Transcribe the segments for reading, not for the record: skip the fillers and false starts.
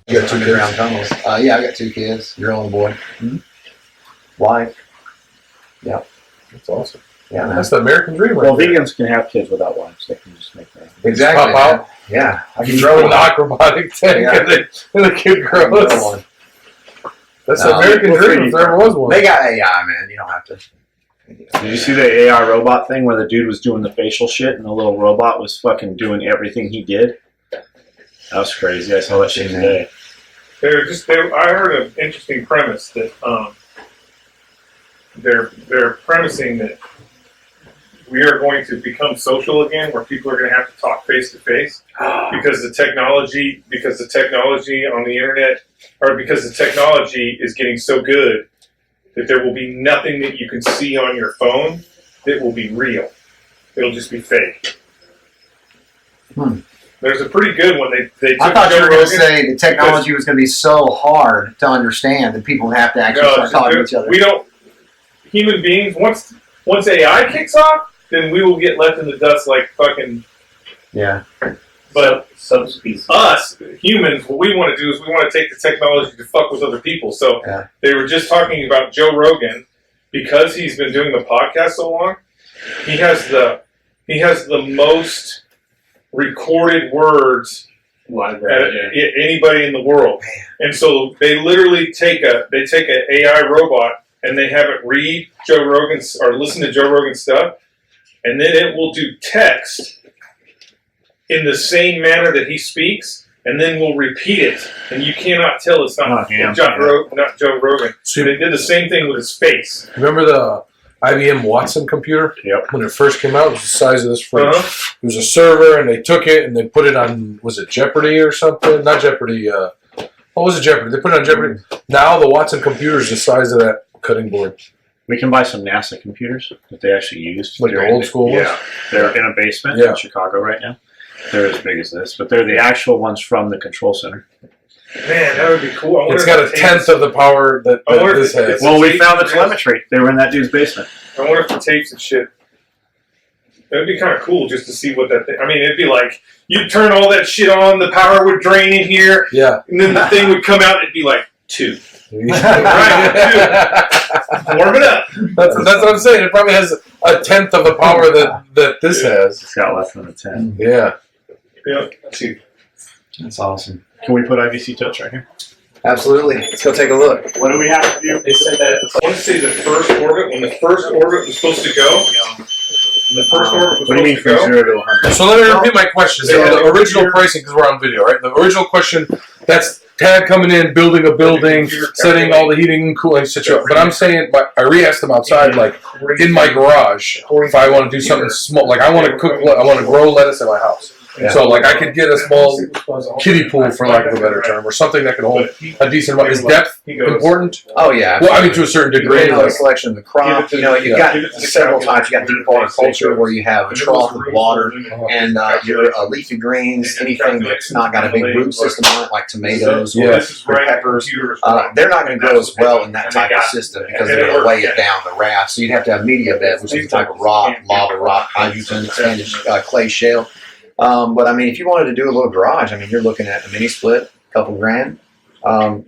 You got 2 underground tunnels. Yeah, I got 2 kids, girl and a boy. Mm-hmm. Wife. Yeah. That's awesome. Yeah, man. That's the American dream. Well, vegans can have kids without wives. They can just make that. Exactly. Pop out. Yeah. I You throw in the aquaponic tank and the kid grows. That's the American dream if there ever was one. They got AI, man. You don't have to. Did you see the AI robot thing where the dude was doing the facial shit and the little robot was fucking doing everything he did? That was crazy. I saw that shit today. I heard an interesting premise that they're premising that we are going to become social again, where people are going to have to talk face to face because the technology on the internet, or because the technology is getting so good that there will be nothing that you can see on your phone that will be real. It'll just be fake. There's a pretty good one. They I thought you were going to say the technology was going to be so hard to understand that people would have to actually start talking to each other. We don't. Human beings, once AI kicks off, then we will get left in the dust like fucking. Yeah. But us humans, what we want to do is we want to take the technology to fuck with other people. So they were just talking about Joe Rogan, because he's been doing the podcast so long. He has the most recorded words anybody in the world, and so they literally take an AI robot and they have it read Joe Rogan's or listen to Joe Rogan's stuff, and then it will do text in the same manner that he speaks, and then we'll repeat it, and you cannot tell it's not Joe Rogan. So they did the same thing with his face. Remember the IBM Watson computer? Yep. When it first came out, it was the size of this fridge. It was a server, and they took it and they put it on, was it Jeopardy or something? Not Jeopardy. What was it, Jeopardy? They put it on Jeopardy. Now the Watson computer is the size of that cutting board. We can buy some NASA computers that they actually use. Like the old school ones? Yeah. They're in a basement in Chicago right now. They're as big as this, but they're the actual ones from the control center. Man, that would be cool. It's got a tenth of the power that this has. Well, we found the telemetry. They were in that dude's basement. I wonder if the tapes and shit. That'd be kind of cool just to see what that thing. I mean, it'd be like you turn all that shit on, the power would drain in here, and then the thing would come out. It'd be like 2. Right, 2. Warm it up. That's what I'm saying. It probably has a tenth of the power that this has. It's got less than a 10. Yeah. Yeah. 2. That's awesome. Can we put IVC touch right here? Absolutely. Let's go take a look. What do we have to do? They said that I want to say the first orbit, when the first orbit was supposed to go. The first orbit was What do you mean from 0 to 100? So let me repeat my question. So the original pricing, because we're on video, right? The original question, that's Tad coming in, building a building, setting all the heating and cooling situation. But I'm saying, I re-asked them outside, like in my garage, if I want to do something small, like I want to grow lettuce in my house. Yeah. So, like, I could get a small kiddie pool, for lack of a better term, or something that could hold a decent amount. Is depth important? Oh, yeah. Well, I mean, to a certain degree. You know, selection of the crop. You know, you've got several types. You got deep water culture, where you have a trough with water, and your leafy greens, anything that's not got a big root system on it, like tomatoes or peppers. They're not going to grow as well in that type of system because they're going to weigh it down the raft. So you'd have to have media bed, which is a type of rock, lava rock, hydrogen, Spanish clay shale. But I mean, if you wanted to do a little garage, I mean, you're looking at a mini split, a couple grand.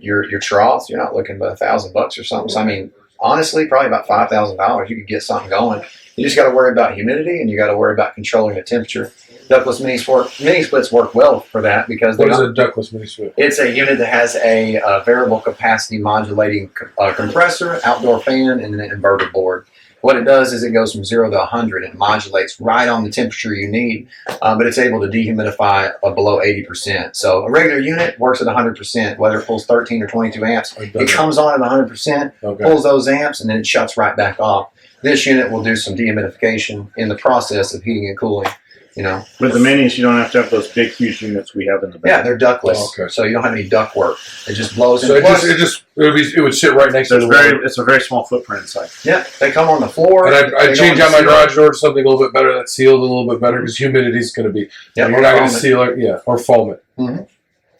Your troughs, you're not looking but $1,000 or something. So I mean, honestly, probably about $5,000. You could get something going. You just got to worry about humidity, and you got to worry about controlling the temperature. Ductless mini splits work well for that because what is a ductless mini split? It's a unit that has a variable capacity modulating compressor, outdoor fan, and an inverter board. What it does is it goes from 0 to 100 and modulates right on the temperature you need, but it's able to dehumidify below 80%. So a regular unit works at 100%, whether it pulls 13 or 22 amps. It comes on at 100%, pulls those amps, and then it shuts right back off. This unit will do some dehumidification in the process of heating and cooling. You know, with the minis, you don't have to have those big, huge units we have in the back. Yeah, they're ductless, so you don't have any duct work. It just blows. So it would sit right next to the door. It's a very small footprint inside. Yeah, they come on the floor. And I'd change out my garage door to something a little bit better that's sealed a little bit better because humidity is going to be. Yeah, you're not going to seal it. or foam it. Mm-hmm.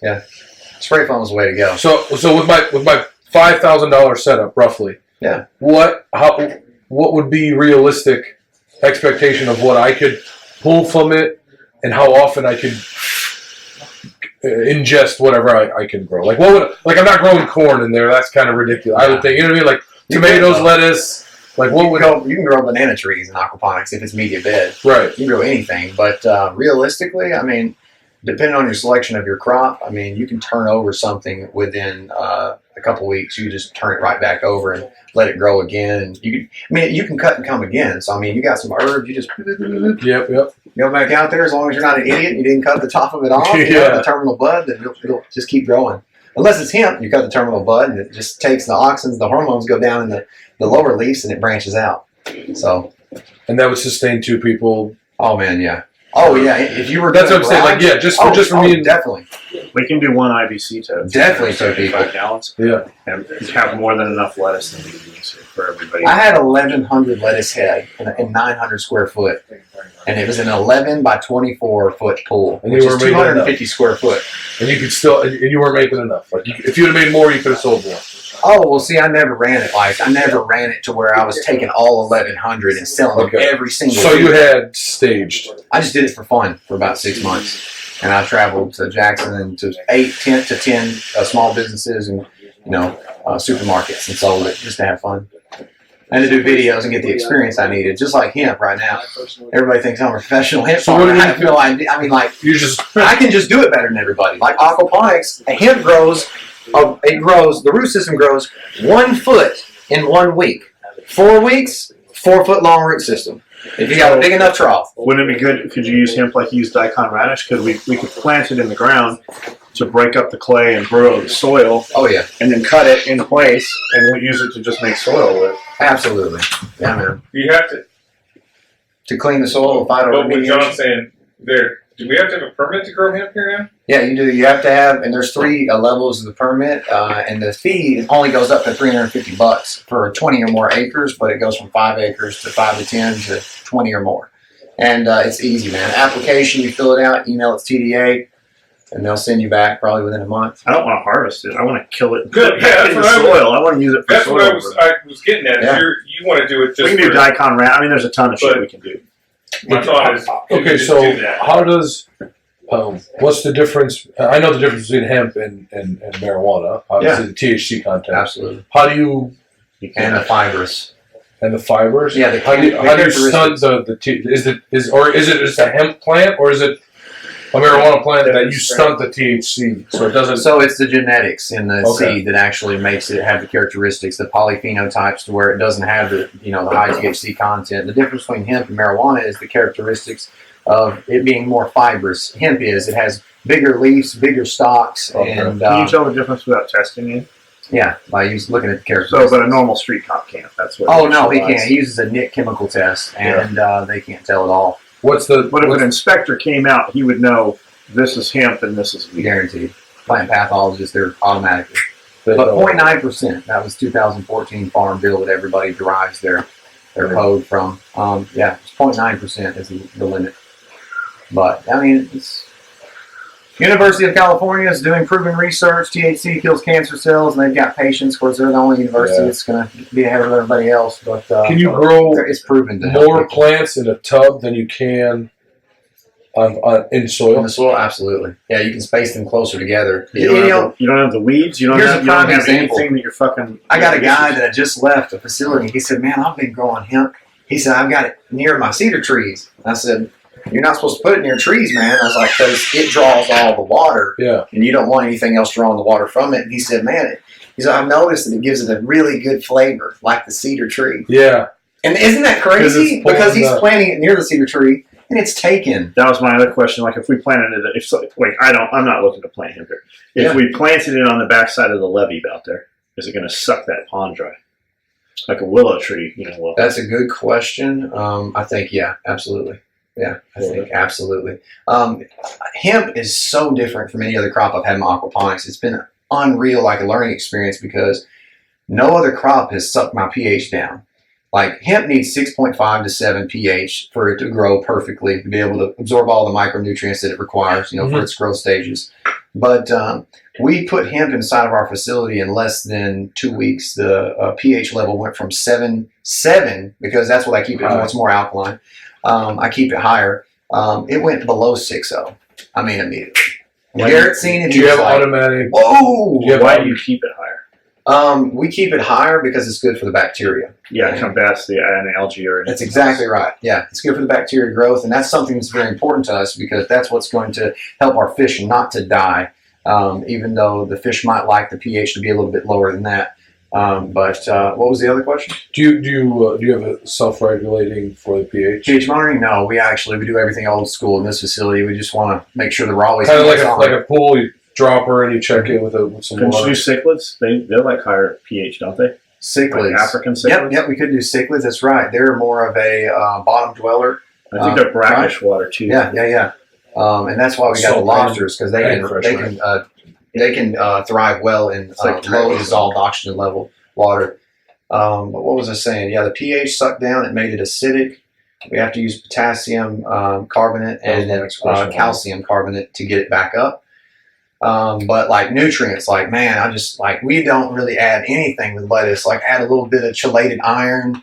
Yeah, spray foam is the way to go. So with my $5,000 setup roughly. Yeah. What would be realistic expectation of what I could pull from it, and how often I could ingest whatever I can grow. Like what would, like I'm not growing corn in there. That's kind of ridiculous. I would think, you know what I mean? Like tomatoes, lettuce. Like what would you can grow banana trees in aquaponics if it's media bed. right? You can grow anything, but realistically, I mean, depending on your selection of your crop, I mean, you can turn over something within a couple weeks. You just turn it right back over and let it grow again. You can cut and come again. So I mean, you got some herbs. You just Yep. go back out there. As long as you're not an idiot, you didn't cut the top of it off. You know, the terminal bud, then it'll just keep growing. Unless it's hemp, you cut the terminal bud, and it just takes the auxins, the hormones go down in the lower leaves, and it branches out. So, and that would sustain 2 people. oh man, yeah. Oh yeah, if you were That's what I'm saying. Like just for me. And, definitely. We can do one IBC tote. Definitely 2 people. 5 gallons. Yeah. And have more than enough lettuce than we can use for everybody. I had 1,100 lettuce head in 900 square foot, and it was an 11 by 24 foot pool, And which you were is making 250 square foot. And you could still, and you weren't making enough. Like if you'd have made more, you could have sold more. Oh well, see, I never ran it to where I was taking all 1,100 and selling them every single. So you week. had staged. I just did it for fun for about 6 months, and I traveled to Jackson and to 10 small businesses and supermarkets and sold it just to have fun and to do videos and get the experience I needed. Just like hemp right now, everybody thinks I'm a professional hemp So farmer. what do I you have no idea. I mean, like You just I can just do it better than everybody. Like aquaponics, a hemp grows. The root system grows 1 foot in 1 week. 4 weeks, 4 foot long root system. If you got a big enough trough. Wouldn't it be good? Could you use hemp like you use daikon radish? Because we could plant it in the ground to break up the clay and burrow the soil, Oh yeah, and then cut it in place, and we'll use it to just make soil with. absolutely. Yeah, man. You have to. To clean the soil, fight over But what John's saying there, do we have to have a permit to grow hemp here now? Yeah, you do. You have to have, and there's 3 levels of the permit, and the fee only goes up to $350 for 20 or more acres, but it goes from 5 acres to 5 to 10 to 20 or more. And it's easy, man. Application, you fill it out, email it to TDA, and they'll send you back probably within a month. I don't want to harvest it. I want to kill it. And Good, put it yeah, back that's in the what I soil. I want to use it for That's soil. what I was getting at. Yeah. You want to do it just We can do for, daikon radish. I mean, there's a ton of shit But- we can do. my thought is, could you okay. just So do that? how does what's the difference? I know the difference between hemp and marijuana. Obviously, the THC content. Absolutely. How do you And the fibrous. and the fibers? Yeah, How do you stunt the is it just a hemp plant or is it a marijuana plant that you stunt the THC so it doesn't? So it's the genetics in the Okay. seed that actually makes it have the characteristics, the polyphenotypes, to where it doesn't have the high THC content. The difference between hemp and marijuana is the characteristics of it being more fibrous. Hemp it has bigger leaves, bigger stalks, Okay. and Can you tell the difference without testing it? yeah, by looking at the So, characteristics. but a normal street cop can't. That's what. Oh no, he can't. He uses a NIC chemical test, and they can't tell at all. What's the But if an inspector came out, he would know this is hemp and this is weed. Guaranteed. Plant pathologists, they're automatically. But 0.9%. That was 2014 Farm Bill that everybody derives their code from. Yeah, it's 0.9% is the limit. But I mean, it's University of California is doing proven research. THC kills cancer cells, and they've got patients. Of course, they're the only university that's going to be ahead of everybody else. But Can you grow it's proven to help more people. plants in a tub than you can in In soil? the soil? Absolutely. Yeah, you can space them closer together. You don't have the weeds. You don't Here's a have, you don't prime have example. anything that you're fucking. I got a guy that had just left a facility. He said, "Man, I've been growing hemp." He said, "I've got it near my cedar trees." I said, "You're not supposed to put it near trees, man." I was like, "Because it draws all the water, Yeah. and you don't want anything else drawing the water from it." And he said, "Man," he said, "I've noticed that it gives it a really good flavor, like the cedar tree." Yeah. And isn't that 'Cause crazy? it's pulling Because he's the- planting it near the cedar tree, and it's taken. That was my other question. Like, if we planted it, I'm not looking to plant hemp here. If Yeah. we planted it on the backside of the levee out there, is it going to suck that pond dry? Like a willow tree, will. That's a good question. I think, yeah, absolutely. Yeah, I think absolutely. Hemp is so different from any other crop I've had in my aquaponics. It's been unreal, like a learning experience, because no other crop has sucked my pH down. Like hemp needs 6.5 to 7 pH for it to grow perfectly, to be able to absorb all the micronutrients that it requires, for its growth stages. But we put hemp inside of our facility in less than 2 weeks. The pH level went from 7, because that's what I keep it. It's more alkaline. I keep it higher. It went below 6.0. I mean, immediately. Garrett's seen it. Do you have like, automatic? Whoa! Why do you keep it higher? We keep it higher because it's good for the bacteria. Yeah, it combats an algae or anything. That's exactly right. Yeah, it's good for the bacteria growth, and that's something that's very important to us because that's what's going to help our fish not to die. Even though the fish might like the pH to be a little bit lower than that. But what was the other question? Do you have a self-regulating for the pH? pH monitoring? No, we do everything old school in this facility. We just want to make sure that we're always kind of like a pool. You drop her and you check it with some Couldn't water. you do cichlids? They're like higher pH, don't they? cichlids. Like African cichlids? Yep, we could do cichlids. That's right. They're more of a bottom dweller. I think they're brackish water too. Yeah. And that's why we got the lobsters because they can thrive well in low dissolved oxygen level water. But what was I saying? Yeah, the pH sucked down. It made it acidic. We have to use potassium carbonate and then calcium carbonate to get it back up. But like nutrients, like man, we don't really add anything with lettuce. Like add a little bit of chelated iron.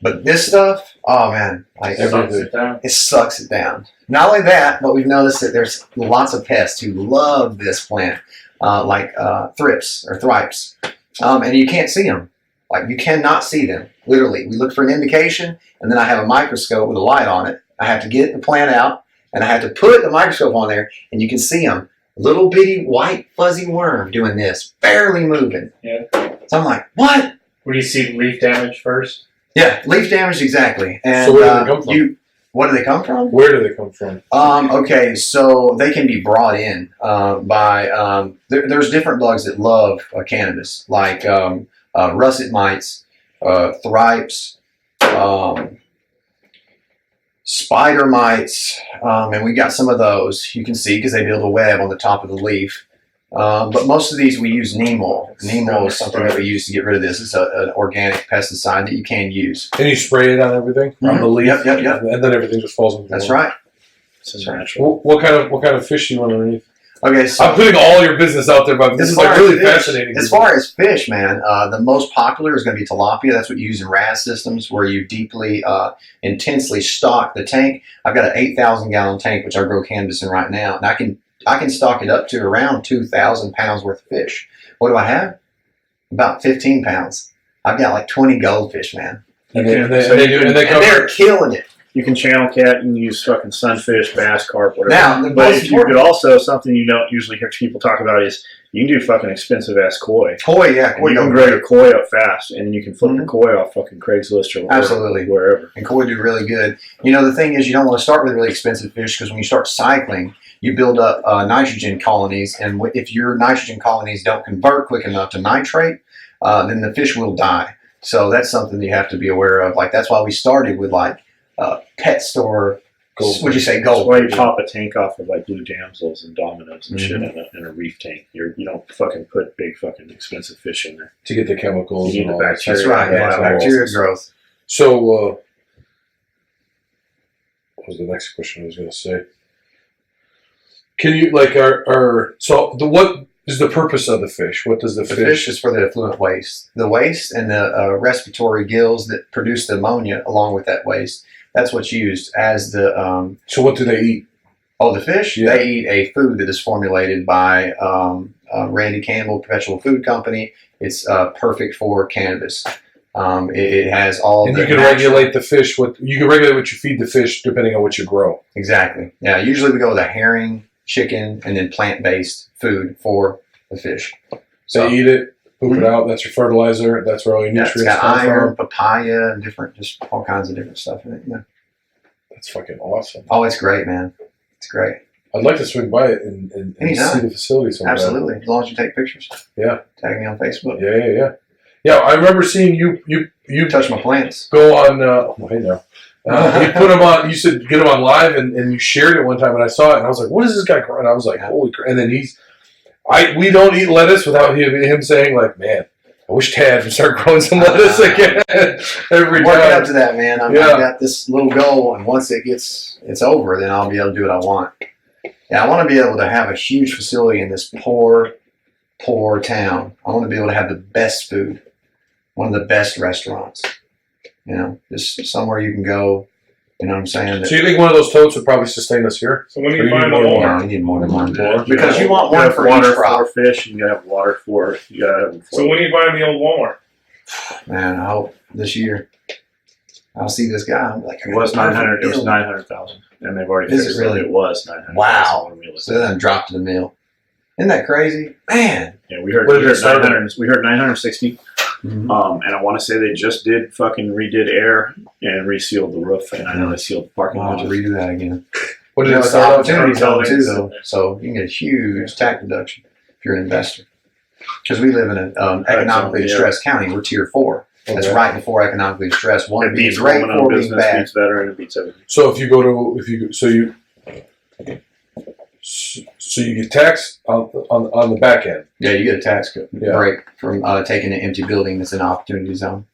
But this stuff, oh man, like it sucks it down. Not only that, but we've noticed that there's lots of pests who love this plant, like thrips or thripes, and you can't see them. Like you cannot see them. Literally, we look for an indication, and then I have a microscope with a light on it. I have to get the plant out, and I have to put the microscope on there, and you can see them. Little bitty white fuzzy worm doing this, barely moving. Yeah. So I'm like, what? Would you see leaf damage first? Yeah, leaf damage, exactly. And so where do they come from? What do they come from? Where do they come from? Okay, so they can be brought in by there's different bugs that love cannabis, like russet mites, thripes, spider mites, and we got some of those. You can see because they build a web on the top of the leaf. But most of these we use neem oil. Neem oil is something that we use to get rid of this. It's an organic pesticide that you can use. And you spray it on everything on the leaf. Yep. And then everything just falls into the That's water. right. It's natural. What kind of fish do you want underneath? Okay, so I'm putting all your business out there, but this is like really fascinating. As far as fish, man, the most popular is going to be tilapia. That's what you use in RAS systems, where you deeply, intensely stock the tank. I've got an 8,000 gallon tank, which I grow cannabis in right now, and I can stock it up to around 2,000 pounds worth of fish. What do I have? About 15 pounds. I've got like 20 goldfish, man. And they're killing it. You can channel cat, you can use fucking sunfish, bass, carp, whatever. Now, but if you could also, something you don't usually hear people talk about is you can do fucking expensive ass koi. Koi, yeah. Koi, you can grow your koi up fast, and you can flip the koi off fucking Craigslist or absolutely wherever. And koi do really good. You know, the thing is, you don't want to start with really expensive fish because when you start cycling, you build up nitrogen colonies, and if your nitrogen colonies don't convert quick enough to nitrate, then the fish will die. So that's something that you have to be aware of. Like that's why we started with like pet store. Would you say gold? That's why you pop a tank off of like blue damsels and dominoes and shit in a reef tank. You don't fucking put big fucking expensive fish in there to get the chemicals. You need the bacteria. That's right. Yeah, bacteria growth. So, what was the next question I was going to say? Can you like what is the purpose of the fish? What does the fish is for the effluent waste. The waste and the respiratory gills that produce the ammonia along with that waste. That's what's used as the. So what do they eat? Oh, the fish? Yeah. They eat a food that is formulated by Randy Campbell, Perpetual Food Company. It's perfect for cannabis. It has all. And you can regulate the fish. You can regulate what you feed the fish depending on what you grow. Exactly. Yeah. Usually we go with a herring, chicken, and then plant-based food for the fish. So they eat it, poop it out. That's your fertilizer. That's where all your nutrients it's got come iron, from. papaya, and just all kinds of different stuff in it. Yeah. That's fucking awesome. Oh, it's great, man. It's great. I'd like to swing by it and see the facility sometime. Absolutely. As long as you take pictures. Yeah. Tag me on Facebook. Yeah. Yeah, I remember seeing you touch my plants. Go on. Hey now. You put them on. You said get them on live, and you shared it one time, and I saw it, and I was like, "What is this guy growing?" I was like, "Holy crap!" And then we don't eat lettuce without him saying, "Like, man, I wish Tad would start growing some lettuce again." Every time. Working up to that, man. I've got this little goal, and once it's over, then I'll be able to do what I want. Yeah, I want to be able to have a huge facility in this poor town. I want to be able to have the best food, one of the best restaurants. You know, just somewhere you can go You know what I'm saying? So you think one of those totes would probably sustain us here? So when Or you you find need the more more, No, you need more than one. Yeah. Because you want gotta one have for water each crop. for fish, and you gotta have water for you gotta have so when you find the old Walmart, Man, I hope this year I'll see this guy. I'm like, it was 900. It was 900,000, and they've already Is fixed it really? It was 900,000. Wow. when we looked So at it. then dropped to the mill. Isn't that crazy? Man. Yeah, we heard What did it start 900. We heard 960. Mhm. And I want to say they just redid air and resealed the roof, and I know they sealed the parking I'll lot. have to redo that again. What You did know, it it's start off? opportunity zone too, buildings. though. So you can get a huge tax deduction if you're an investor. Because we live in an economically yeah. distressed county. We're tier 4. That's Okay. right before economically distressed. One It being beats great, woman-owned 4 being business, bad. beats veteran, it beats everything. So if you go to so you get taxed on the back end. Yeah, you get a tax Yeah. break from taking an empty building that's an opportunity zone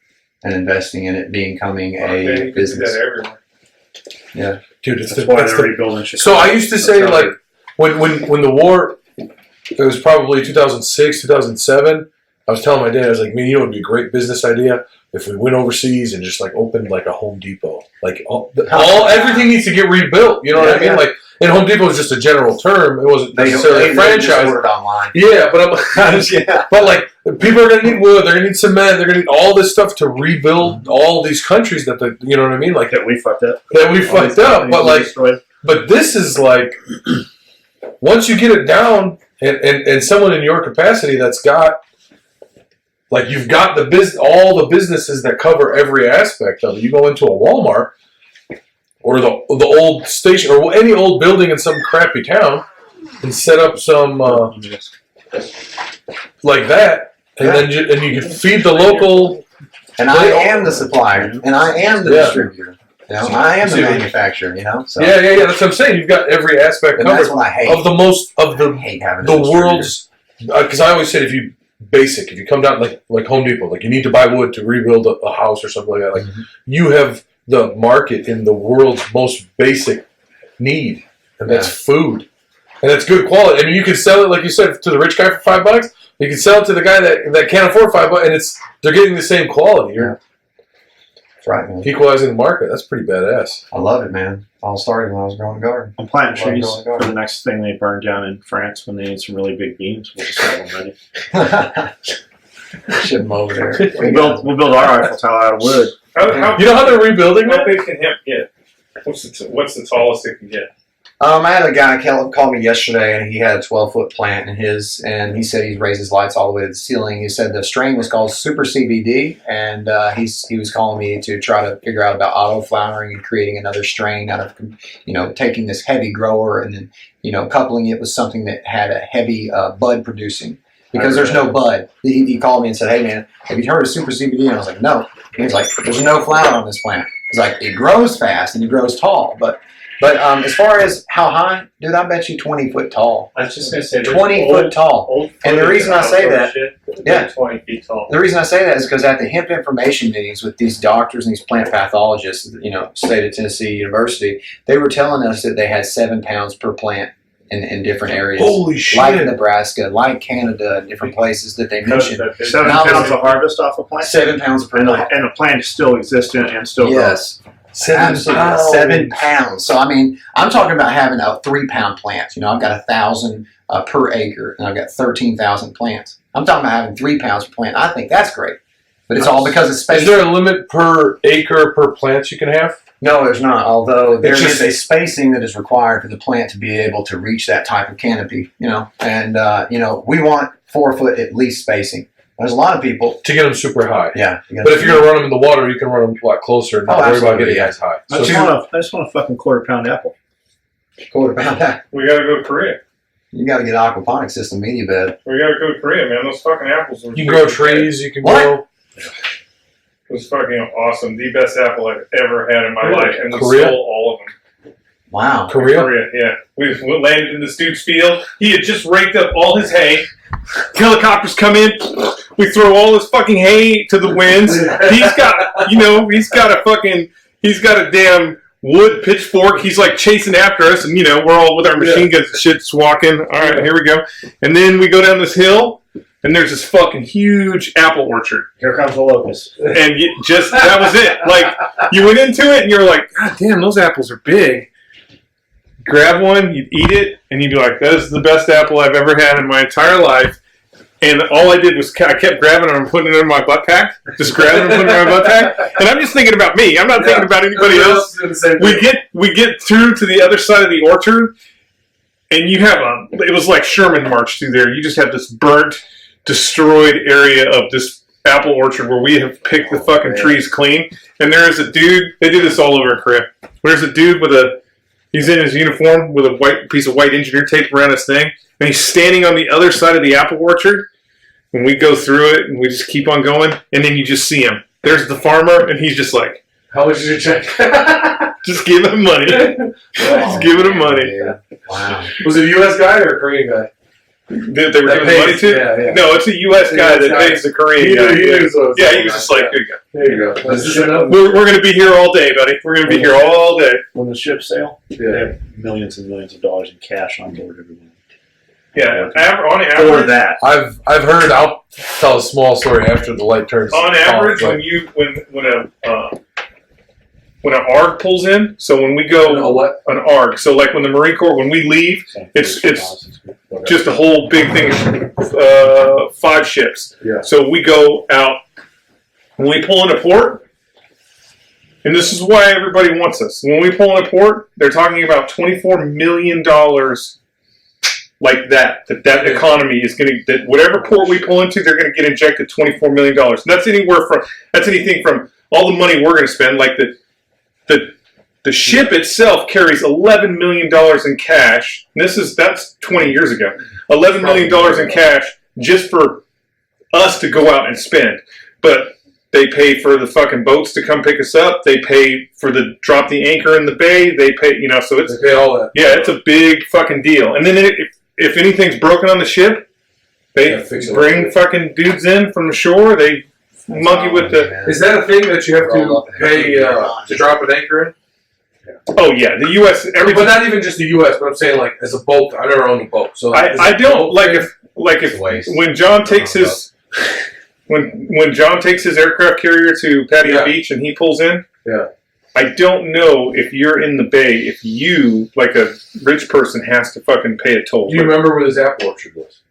and investing in it becoming man, a you can do business. that everywhere. Dude, it's That's the, why it's they're the rebuilding Chicago. So I used to say, That's like, how when the war, it was probably 2006, 2007. I was telling my dad, I was like, man, you know, it would be a great business idea if we went overseas and just like opened like a Home Depot. Like everything needs to get rebuilt. You know what I mean? Yeah. Like, and Home Depot is just a general term. It wasn't They necessarily a just franchise. ordered online. Yeah, but but like people are gonna need wood. They're gonna need cement. They're gonna need all this stuff to rebuild all these countries that you know what I mean? Like that we fucked up. that we fucked up. But like. Destroyed. But this is like, once you get it down, and someone in your capacity that's got, like you've got all the businesses that cover every aspect of it. You go into a Walmart or the old station or any old building in some crappy town and set up some like that, and then you can feed the local. And I am the supplier, and I am the Yeah. distributor. You know, I am the manufacturer. You know, so Yeah. That's what I'm saying. You've got every aspect and that's covered what I hate. of the most of I the hate having the a distributor. world's, because I always said if you come down like Home Depot, like you need to buy wood to rebuild a house or something like that, like you have the market in the world's most basic need, and that's food, and it's good quality. I mean, you can sell it like you said to the rich guy for $5. You can sell it to the guy that can't afford $5, and they're getting the same quality. You're That's right, man. equalizing the market. That's pretty badass. I love it, man. All started when I was growing a garden. I'm planting Well, trees go. for the next thing they burn down in France when they need some really big beams. We'll just have them ready. Ship them over there. We'll build our Eiffel Tower out of wood. How You know how they're rebuilding how that? big can hemp get? What's the tallest it can get? I had a guy call me yesterday, and he had a 12-foot plant in his, and he said he's raised his lights all the way to the ceiling. He said the strain was called Super CBD, and he was calling me to try to figure out about auto flowering and creating another strain out of, taking this heavy grower and then, coupling it with something that had a heavy bud producing. Because there's no bud. He called me and said, hey, man, have you heard of Super CBD? And I was like, no. And he's like, there's no flower on this plant. He's like, it grows fast and it grows tall, but as far as how high, dude, I bet you 20 foot tall. I was just gonna say 20 foot tall. Old And the reason I say that- yeah. 20 feet tall. The reason I say that is because at the hemp information meetings with these doctors and these plant pathologists, State of Tennessee University, they were telling us that they had 7 pounds per plant in different areas. Holy shit! Like Nebraska, like Canada, and different places that they mentioned. 7 Now- pounds of harvest off a plant, 7 pounds per and plant. the plant is still existent and still growing. Yes. Absolutely. 7 pounds. So, I mean, I'm talking about having a 3 pound plant. I've got 1,000 per acre, and I've got 13,000 plants. I'm talking about having 3 pounds per plant. I think that's great. But it's all because it's Is spacing. there a limit per acre per plant you can have? No, there's not. Although there It's is just- a spacing that is required for the plant to be able to reach that type of canopy, And, we want 4 foot at least spacing. There's a lot of people. To get them super high. Yeah. But if you're going to run them in the water, you can run them a lot closer and not worry about absolutely, getting yeah. as high. I just want a fucking quarter-pound apple. quarter pound that. We gotta go to Korea. You got to get an aquaponic system media bed. We gotta go to Korea, man. Those fucking apples. Were You can grow trees, you can What? grow... It was fucking awesome. The best apple I've ever had in my Really? life, and we Korea? stole all of them. Wow. Korea? Yeah. We landed in this dude's field. He had just raked up all his hay. Helicopters come in. We throw all his fucking hay to the winds. He's got a damn wood pitchfork. He's like chasing after us, and we're all with our machine guns and shit's walking. All right, here we go. And then we go down this hill. and there's this fucking huge apple orchard. Here comes the locust. And that was it. Like, you went into it and you're like, God damn, those apples are big. Grab one, you'd eat it, and you'd be like, that is the best apple I've ever had in my entire life. And all I did was I kept grabbing them and putting it in my butt pack. Just grabbing them and putting it in my butt pack. And I'm just thinking about me. I'm not thinking about anybody else. We get through to the other side of the orchard, and you have it was like Sherman March through there. You just have this burnt, destroyed area of this apple orchard where we have picked the fucking trees clean. And there is a dude, they do this all over in Korea. There's a dude he's in his uniform with a white piece of white engineer tape around his thing, and he's standing on the other side of the apple orchard. And we go through it, and we just keep on going, and then you just see him. There's the farmer, and he's just like, how much is your check? just give him money. Just giving him money. Wow. Was it a U.S. guy or a Korean guy? They were giving money to? Yeah. No, it's a U.S. guy that pays the Korean guy. He was just like, here you go. There you go. Is this enough? We're going to be here all day, buddy. We're going to be here all day. When the ships sail, they Yeah. have millions and millions of dollars in cash on board everyone. Yeah, on For average, that. I've heard. I'll tell a small story after the light turns. on average, off, when an ARG pulls in, so when we go what? an ARG, so like when the Marine Corps, when we leave, it's just a whole big thing, 5 ships. Yeah. So we go out, when we pull in a port, and this is why everybody wants us. When we pull in a port, they're talking about $24 million like that economy is going to, that whatever port we pull into, they're going to get injected $24 million. And that's anything from all the money we're going to spend, like the ship itself carries $11 million in cash. And that's 20 years ago. $11 million in cash just for us to go out and spend. But they pay for the fucking boats to come pick us up. They pay for drop the anchor in the bay. They pay, so it's, They pay all that. yeah, it's a big fucking deal. And then if anything's broken on the ship, they fix it bring fucking dudes in from the shore. They monkey with the. Is that a thing that you have to pay to drop an anchor in? Oh yeah, the U.S. But not even just the U.S. But I'm saying like as a boat. I never owned a boat, so I don't like if when John takes his when John takes his aircraft carrier to Patio Beach and he pulls in. Yeah. I don't know if you're in the bay, if you, like a rich person, has to fucking pay a toll. Do you remember where this apple orchard was?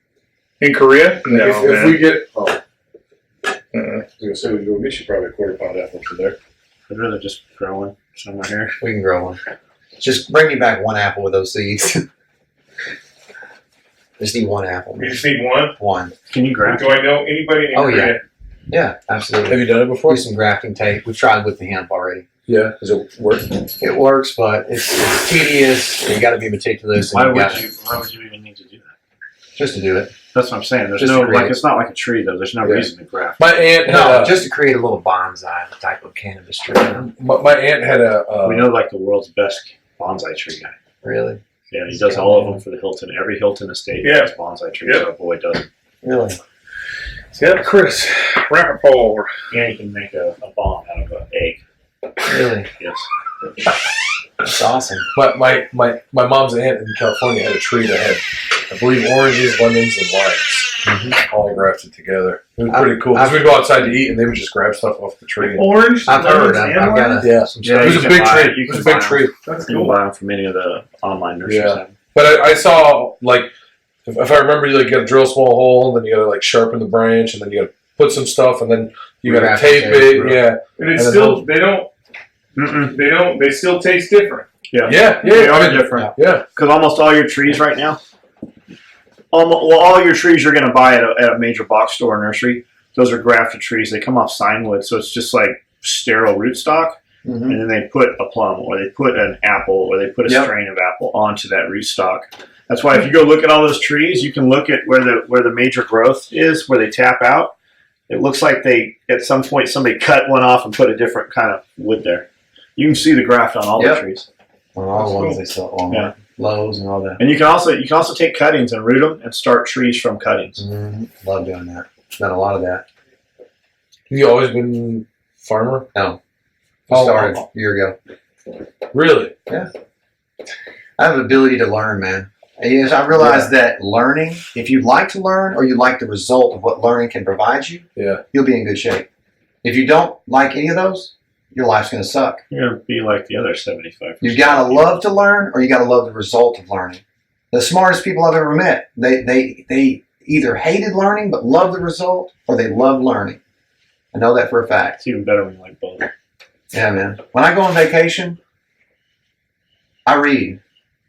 In Korea? No, if we get... Oh. Uh-uh. I was going to say, we go get you probably a quarter-pound apple from there. I'd rather just grow one somewhere here. We can grow one. Just bring me back one apple with those seeds. Just need one apple. You just need one? One. Can you graft? Do I know anybody in Korea? Yeah, absolutely. Have you done it before? Do some grafting tape. We've tried with the hemp already. Yeah. Does it work? It works, but it's tedious. You got to be meticulous. Why And would you even need to do that? just to do it? That's what I'm saying. There's Just no to create. it's not like a tree though. There's no Yeah. reason to graft. My aunt had No, just to create a little bonsai type of cannabis tree. my aunt had a... we know like the world's best bonsai tree guy. Really? Yeah, he does all of them for the Hilton. Every Hilton estate has bonsai trees. Yep. Our boy does it. Really? Yep, Chris. Rappaport. And you can make a bomb out of an egg. Really? Yes. That's awesome. My mom's aunt in California had a tree that had, I believe, oranges, lemons, and limes all grafted together. It was pretty cool. Because we'd go outside to eat, and they would just grab stuff off the tree. Orange? I've heard. lemons, I've and got limes? a, Yeah. some Yeah, stuff. It was you a can big buy- tree. you It was a can big buy tree. That's You can cool. buy them from any of the online nurseries. Yeah. But I saw, like, if I remember, you got to drill a small hole, then you got to, like, sharpen the branch, and then you got to put some stuff, and then you got to Graft tape tape, it. right. Yeah. And it's And still, they still taste different. Yeah. They Yeah. are I mean, different. yeah. Because almost all your trees right now, all your trees you're going to buy at a major box store or nursery, those are grafted trees. They come off signwood, so it's just like sterile rootstock. Mm-hmm. And then they put a plum, or they put an apple, or they put a strain of apple onto that rootstock. That's why if you go look at all those trees, you can look at where the major growth is, where they tap out. It looks like they, at some point, somebody cut one off and put a different kind of wood there. You can see the graft on all the trees. On all the ones they sell on Lowe's and all that. And you can also take cuttings and root them and start trees from cuttings. Mm-hmm. Love doing that. Done a lot of that. Have you always been farmer? No. Oh, Started wow. a year ago. Really? I have an ability to learn, man. Yes, I realize that learning, if you like to learn or you like the result of what learning can provide you, you'll be in good shape. If you don't like any of those, your life's going to suck. You're going to be like the other 75%. You got to love to learn or you got to love the result of learning. The smartest people I've ever met, they either hated learning but loved the result, or they love learning. I know that for a fact. It's even better when you like both. Yeah, man. When I go on vacation, I read.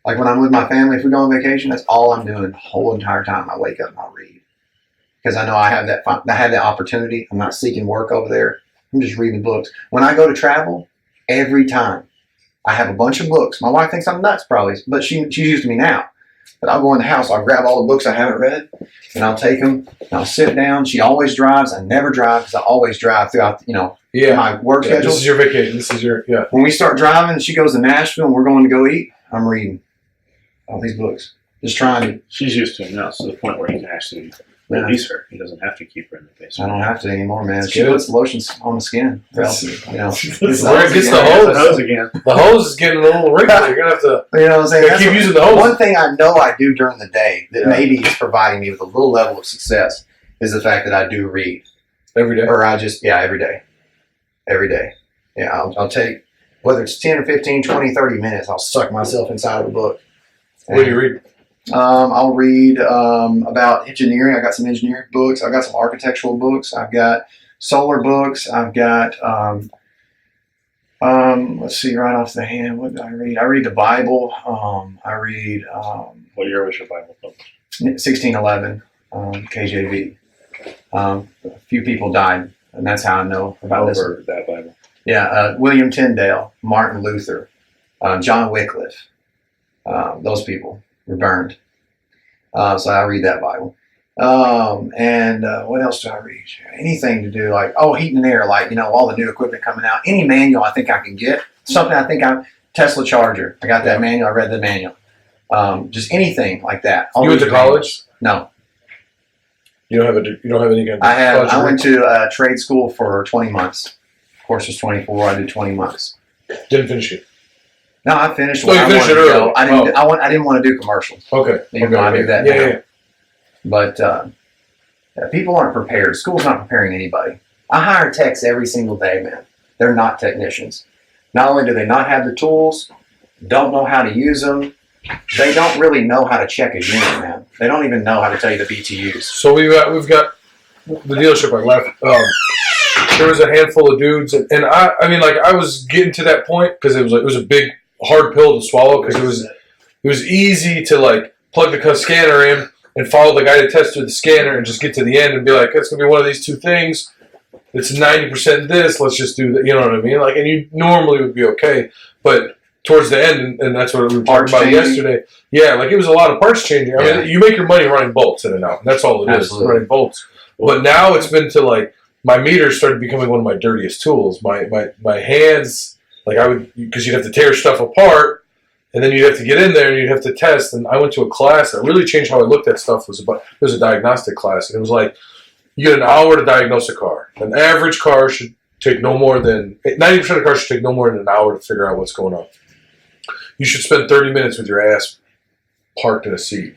Like when I'm with my family, if we go on vacation, that's all I'm doing the whole entire time. I wake up and I read. Because I know I have that opportunity. I'm not seeking work over there. I'm just reading books. When I go to travel, every time, I have a bunch of books. My wife thinks I'm nuts probably, but she's used to me now. But I'll go in the house, I'll grab all the books I haven't read, and I'll take them, and I'll sit down. She always drives. I never drive because I always drive throughout, my work schedule. This is your vacation. This is your, When we start driving, she goes to Nashville and we're going to go eat, I'm reading all these books. Just trying to. She's used to it now, to the point where he can actually release her. He doesn't have to keep her in the basement. I don't have to anymore, man. She puts lotions on the skin. Well, where it gets the hose again. The hose is getting a little wrinkly. You're going to have to what I'm saying? keep using the hose. One thing I know I do during the day that maybe is providing me with a little level of success is the fact that I do read. Every day? Or every day. Every day. Yeah, I'll take, whether it's 10 or 15, 20, 30 minutes, I'll suck myself inside of a book. What do you read? I'll read about engineering. I got some engineering books. I've got some architectural books. I've got solar books. I've got, let's see, right off the hand, what do I read? I read the Bible. I read... what year was your Bible published? 1611, KJV. A few people died, and that's how I know about that Bible. Yeah, William Tyndale, Martin Luther, John Wycliffe. Those people were burned. So I read that Bible. And what else do I read? Anything to do like, heat and air, like, all the new equipment coming out. Any manual I think I can get. Something I think Tesla charger. I got that manual. I read the manual. Just anything like that. You went to college? No. You don't have any kind of I went to trade school for 20 months. Course was 24. I did 20 months. Didn't finish it. No, I finished. You finished it early. I didn't want to do commercials. Okay. I do that. Yeah. But people aren't prepared. School's not preparing anybody. I hire techs every single day, man. They're not technicians. Not only do they not have the tools, don't know how to use them, they don't really know how to check a unit, man. They don't even know how to tell you the BTUs. So we've got the dealership I left. There was a handful of dudes, and I was getting to that point because it was a big hard pill to swallow because it was easy to plug the scanner in and follow the guy to test through the scanner and just get to the end and be like, it's gonna be one of these two things. It's 90% this. Let's just do that. You know what I mean? And you normally would be okay, but towards the end, and that's what we were talking about yesterday. Yeah, it was a lot of parts changing. I mean, you make your money running bolts in and out. And that's all it is, running bolts. But now it's been to my meters started becoming one of my dirtiest tools. My hands, because you'd have to tear stuff apart, and then you'd have to get in there and you'd have to test. And I went to a class that really changed how I looked at stuff. It was a diagnostic class, and it was you get an hour to diagnose a car. An average car should take no more than 90% of cars should take no more than an hour to figure out what's going on. You should spend 30 minutes with your ass parked in a seat,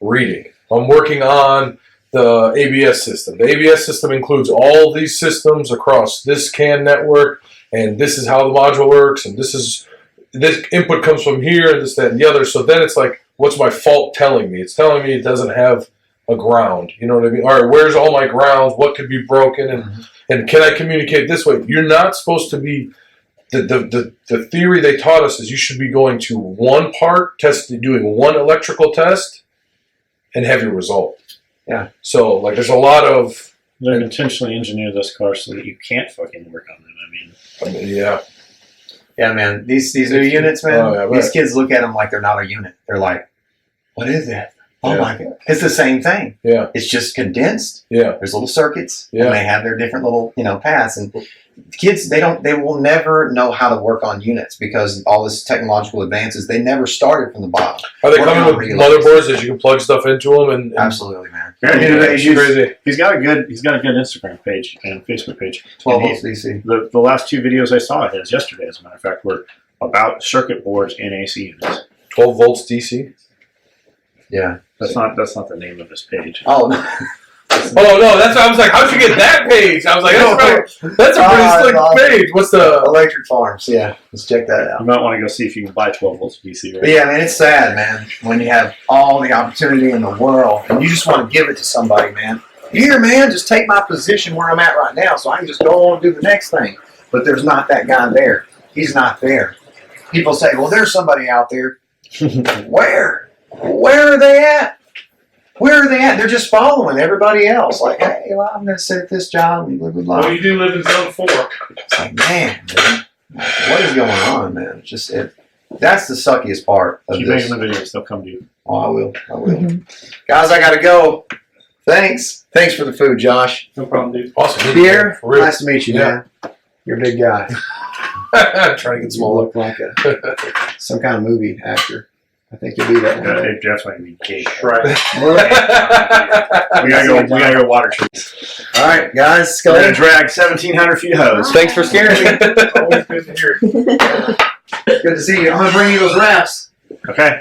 reading. I'm working on the ABS system. The ABS system includes all these systems across this CAN network, and this is how the module works, and this input comes from here, and this, that, and the other. So then it's what's my fault telling me? It's telling me it doesn't have a ground. You know what I mean? All right, where's all my grounds? What could be broken? And can I communicate this way? You're not supposed to be... The theory they taught us is you should be going to one part, doing one electrical test, and have your result. Yeah. So, there's a lot of... They intentionally engineer this car so that you can't fucking work on them. I mean, yeah. Yeah, man. These new units, man, these kids look at them like they're not a unit. They're like, what is that? Oh, my God. It's the same thing. Yeah. It's just condensed. Yeah. There's little circuits. Yeah. And they have their different little, paths. And kids, they will never know how to work on units because all this technological advances, they never started from the bottom. Are they coming with motherboards that you can plug stuff into them? And absolutely, man. He's got a good Instagram page and Facebook page. 12 volts DC. The last two videos I saw of his yesterday, as a matter of fact, were about circuit boards in AC units. 12 volts DC? Yeah. That's not the name of this page. Oh, no. Oh no, that's why I was like, how'd you get that page? I was like, that's a pretty slick page. What's the Electric Farms? Yeah, let's check that out. You might want to go see if you can buy 12 volts DC. Right? But yeah, man, it's sad, man, when you have all the opportunity in the world and you just want to give it to somebody, man. Here, man, just take my position where I'm at right now so I can just go on and do the next thing. But there's not that guy there. He's not there. People say, well, there's somebody out there. Where? Where are they at? Where are they at? They're just following everybody else. Like, hey, well, I'm going to sit at this job and blah, blah, blah. Well, you do live in zone 4. It's like, man, what is going on, man? It's just that's the suckiest part of Keep this. making the videos; they'll come to you. Oh, I will. Guys, I got to go. Thanks for the food, Josh. No problem, dude. awesome? Pierre, For real. nice to meet you, man. You're a big guy. Trying to get You smaller. look like some kind of movie actor. I think you'll be that one. It definitely be cake. Right. We gotta go water trees. All right, guys. We're gonna drag 1,700 feet hose. Thanks for scaring me. Always good to hear. Good to see you. I'm going to bring you those rafts. Okay.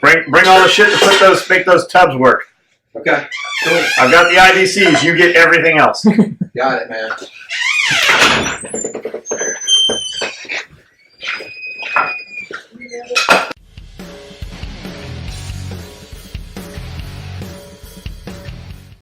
Bring all the shit to make those tubs work. Okay. Cool. I've got the IDCs. You get everything else. Got it, man.